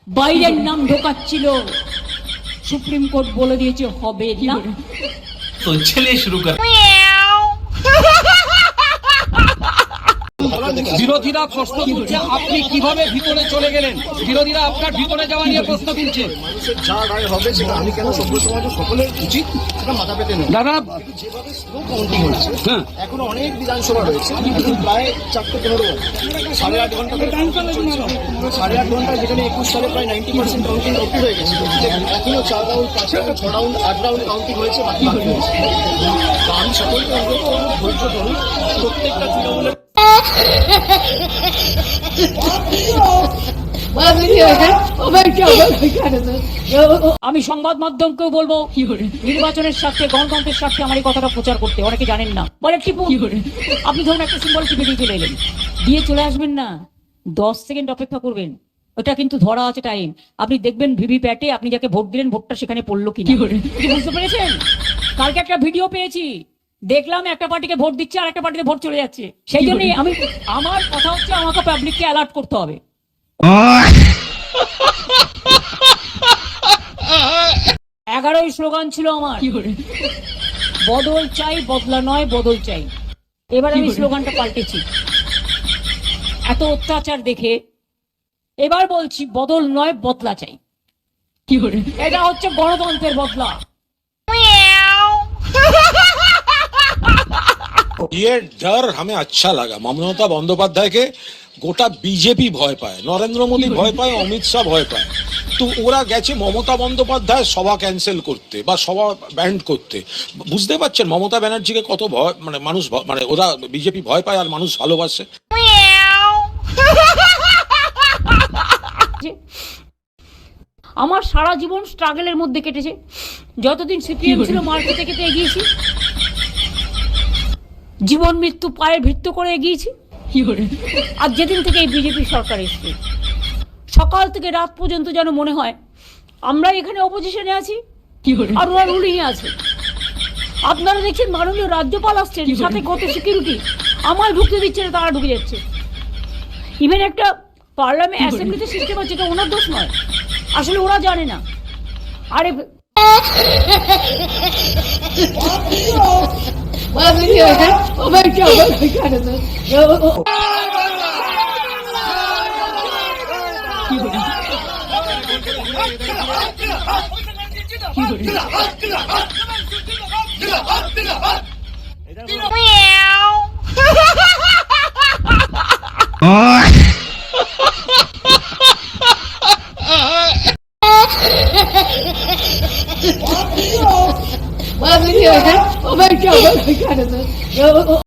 বাইরের নাম ঢোকাচ্ছিল, supreme court বলে দিয়েছে হবে না। तो चलिए शुरू कर। বিরোধীরা প্রশ্ন তুলছে আপনি কিভাবে ভিতরে চলে গেলেন, বিরোধীরা আপনার ভিতরে যাওয়া নিয়ে প্রশ্ন তুলছে। মানুষের যা রায় হবে সেটা আমি কেন সভ্য সমাজে সকলের উচিত সেটা মাথা পেতে নেই। দাদা যেভাবে স্লো কাউন্টিং হচ্ছে, হ্যাঁ, এখনো অনেক বিধানসভা রয়েছে, এখন প্রায় 4:15 8.5 ঘন্টা ধরে counting চলছে। 8.5 ঘন্টায় যেখানে 21 সালে প্রায় 90% কাউন্টিং কমপ্লিট হয়ে গেছে, এখনো 4 round 5 round 6 round 8 round counting হয়েছে, বাকি হয়েছে। তো আমি সকলকে অনুরোধ করবো ধৈর্য ধরুন। প্রত্যেকটা তৃণমূলের আমি সংবাদ মাধ্যমকেও বলবো নির্বাচনের স্বার্থে, গণতন্ত্রের স্বার্থে আমার এই কথাটা প্রচার করতে। অনেকে জানেন না, বলে টিপু আপনি ধরুন একটা সিম্বল টিপে দিয়ে চলে এলেন, দিয়ে চলে আসবেন না, 10 সেকেন্ড অপেক্ষা করবেন। ওটা কিন্তু ধরা আছে টাইম। আপনি দেখবেন ভিভিপ্যাটে আপনি যাকে ভোট দিলেন ভোটটা সেখানে পড়লো কি বুঝতে পেরেছেন? কালকে একটা ভিডিও পেয়েছি, দেখলাম একটা পার্টিকে ভোট দিচ্ছে আর একটা পার্টিতে ভোট চলে যাচ্ছে। সেই জন্যই আমার কথা হচ্ছে আমাকে পাবলিককে অ্যালার্ট করতে হবে। 11ই স্লোগান ছিল আমার, বদল চাই, বদলা নয়, বদল চাই। এবার আমি স্লোগানটা পাল্টেছি, এত অত্যাচার দেখে এবার বলছি বদল নয়, বদলা চাই। এটা হচ্ছে গণতন্ত্রের বদলা। ये डर हमें अच्छा लगा। ममता बंदोपाध्याय के গোটা বিজেপি ভয় পায়, নরেন্দ্র মোদী ভয় পায়, অমিত শাহ ভয় পায়। তো ওরা গেছে মমতা বন্দ্যোপাধ্যায় সভা ক্যান্সেল করতে বা সভা ব্যান্ড করতে। বুঝতে পারছেন মমতা ব্যানার্জিকে কত ভয়, মানে মানুষ মানে ওরা বিজেপি ভয় পায় আর মানুষ ভালোবাসে। আমার সারা জীবন স্ট্রাগলের মধ্যে কেটেছে। যতদিন সিপিএম ছিল মার খেতে খেতে এগিয়েছি, জীবন মৃত্যু পায়ে ভিত্তি করে এগিয়েছি। আর যেদিন থেকে এই বিজেপি সরকার এসছে, সকাল থেকে রাত পর্যন্ত যেন মনে হয় আমরা এখানে অপোজিশনে আছি আর ওরা রুলিং এ আছে। আপনারা দেখছেন মাননীয় রাজ্যপাল আসছেন, সাথে কত সিকিউরিটি, আমায় ঢুকতে দিচ্ছে না, তারা ঢুকে যাচ্ছে। ইভেন একটা পার্লামেন্ট অ্যাসেম্বলিতে সিস্টেম আছে, এটা ওনার দোষ নয়, আসলে ওরা জানে না। আরে